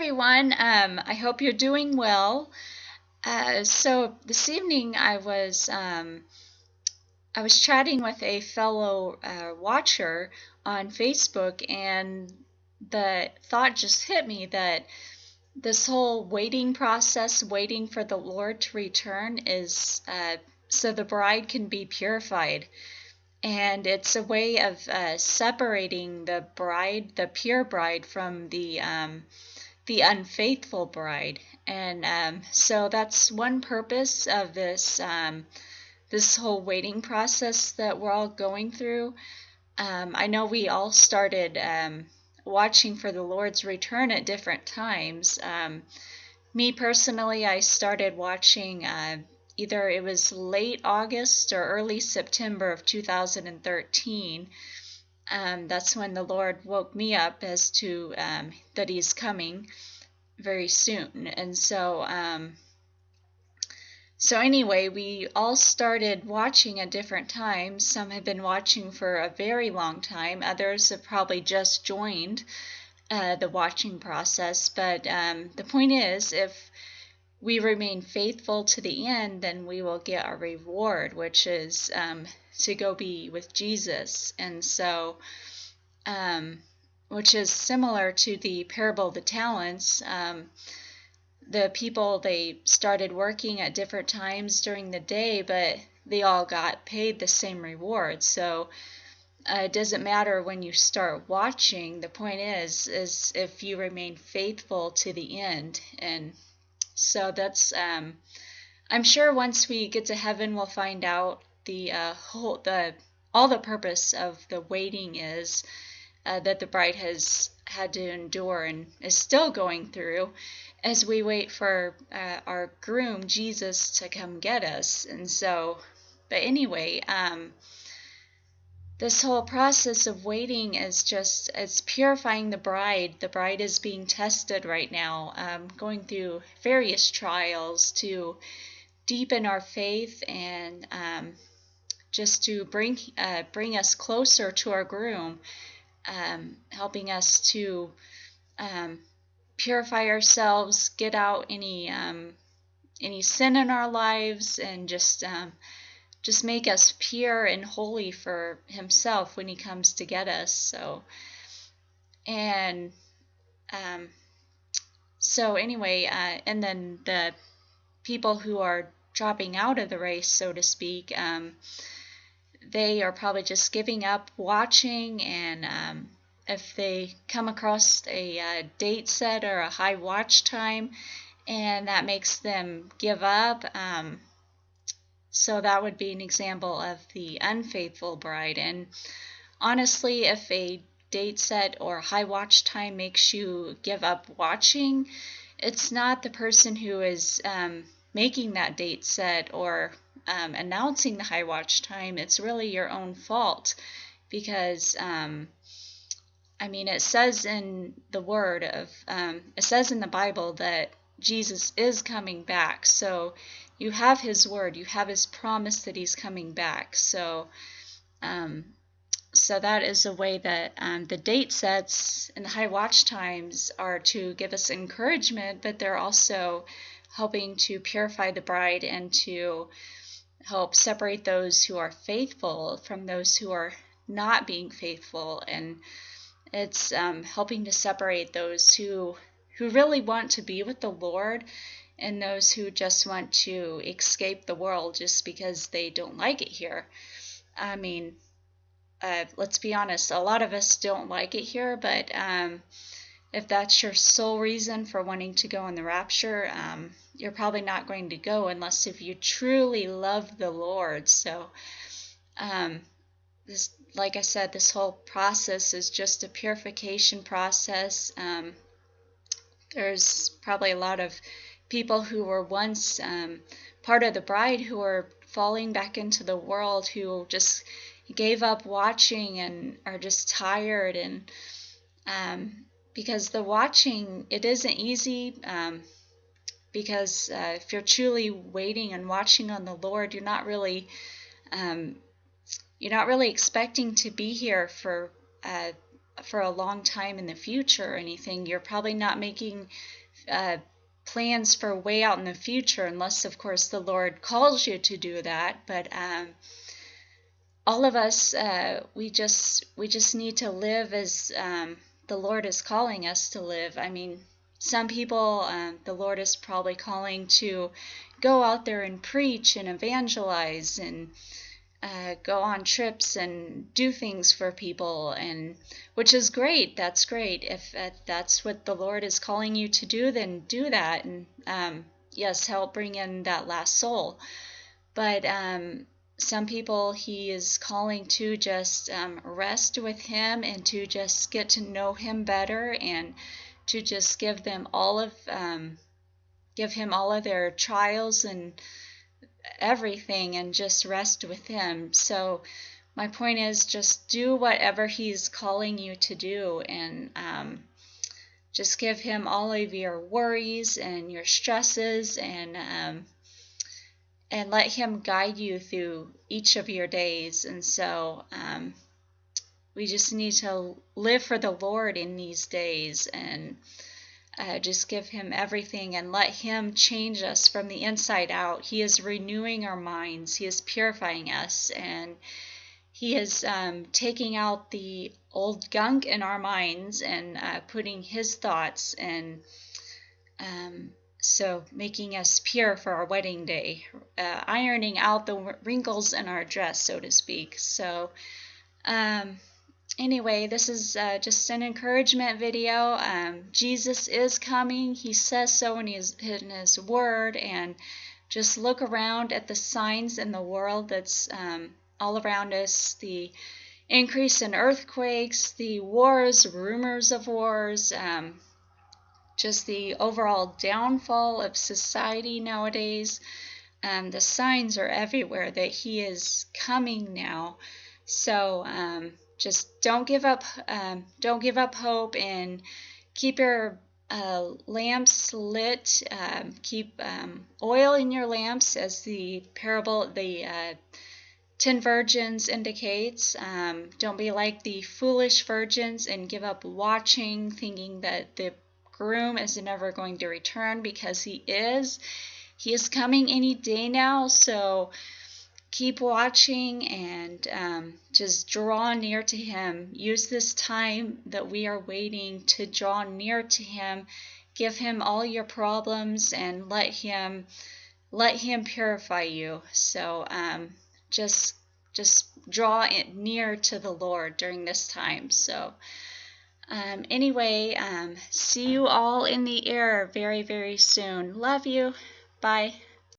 everyone. I hope you're doing well. So this evening I was chatting with a fellow watcher on Facebook, and the thought just hit me that this whole waiting process, waiting for the Lord to return, is so the bride can be purified. And it's a way of separating the bride, the pure bride, from the unfaithful bride. And so that's one purpose of this whole waiting process that we're all going through. I know we all started watching for the Lord's return at different times. Me personally, I started watching either it was late August or early September of 2013. That's when the Lord woke me up as to that He's coming very soon. And so anyway, we all started watching at different times. Some have been watching for a very long time. Others have probably just joined the watching process. But the point is, if we remain faithful to the end, then we will get our reward, which is to go be with Jesus. And so, which is similar to the parable of the talents. The people, they started working at different times during the day, but they all got paid the same reward. So it doesn't matter when you start watching. The point is if you remain faithful to the end. And so that's I'm sure once we get to heaven, we'll find out all the purpose of the waiting is that the bride has had to endure and is still going through as we wait for our groom, Jesus, to come get us. And so, but anyway, this whole process of waiting is it's purifying the bride. The bride is being tested right now, going through various trials to deepen our faith and just to bring us closer to our groom, helping us to purify ourselves, get out any sin in our lives, and just make us pure and holy for Himself when He comes to get us. So anyway, and then the people who are dropping out of the race, so to speak, they are probably just giving up watching, and if they come across a date set or a high watch time, and that makes them give up, so that would be an example of the unfaithful bride. And honestly, if a date set or high watch time makes you give up watching, it's not the person who is making that date set or announcing the high watch time. It's really your own fault, because it says in the Word it says in the Bible that Jesus is coming back. So you have His Word, you have His promise that He's coming back. So that is a way that the date sets and the high watch times are to give us encouragement, but they're also helping to purify the bride and to help separate those who are faithful from those who are not being faithful. And it's helping to separate those who really want to be with the Lord and those who just want to escape the world just because they don't like it here. Let's be honest, a lot of us don't like it here, but if that's your sole reason for wanting to go in the rapture, you're probably not going to go unless if you truly love the Lord. So this, like I said, this whole process is just a purification process. There's probably a lot of people who were once part of the bride who are falling back into the world, who just gave up watching and are just tired. And because the watching, it isn't easy, because if you're truly waiting and watching on the Lord, you're not really expecting to be here for for a long time in the future or anything. You're probably not making plans for way out in the future, unless, of course, the Lord calls you to do that. But all of us, we just need to live as the Lord is calling us to live. I mean, some people, the Lord is probably calling to go out there and preach and evangelize and go on trips and do things for people, and which is great. That's great. If that's what the Lord is calling you to do, then do that, and yes, help bring in that last soul. But some people He is calling to just rest with Him and to just get to know Him better, and to just give Him all of their trials and everything, and just rest with Him. So my point is, just do whatever He's calling you to do, and just give Him all of your worries and your stresses, and let Him guide you through each of your days. And so we just need to live for the Lord in these days, and just give Him everything and let Him change us from the inside out. He is renewing our minds. He is purifying us, and He is taking out the old gunk in our minds and putting His thoughts, and so making us pure for our wedding day, ironing out the wrinkles in our dress, so to speak. So anyway, this is just an encouragement video. Jesus is coming. He says so in his word, and just look around at the signs in the world that's all around us, the increase in earthquakes, the wars, rumors of wars, just the overall downfall of society nowadays. The signs are everywhere that He is coming now. So just don't give up hope, and keep your lamps lit. Keep oil in your lamps, as the parable, the 10 virgins indicates. Don't be like the foolish virgins and give up watching, thinking that the groom is never going to return, because He is coming any day now. So keep watching, and just draw near to Him. Use this time that we are waiting to draw near to Him. Give Him all your problems, and let Him purify you. So just draw it near to the Lord during this time. So anyway, see you all in the air very, very soon. Love you. Bye.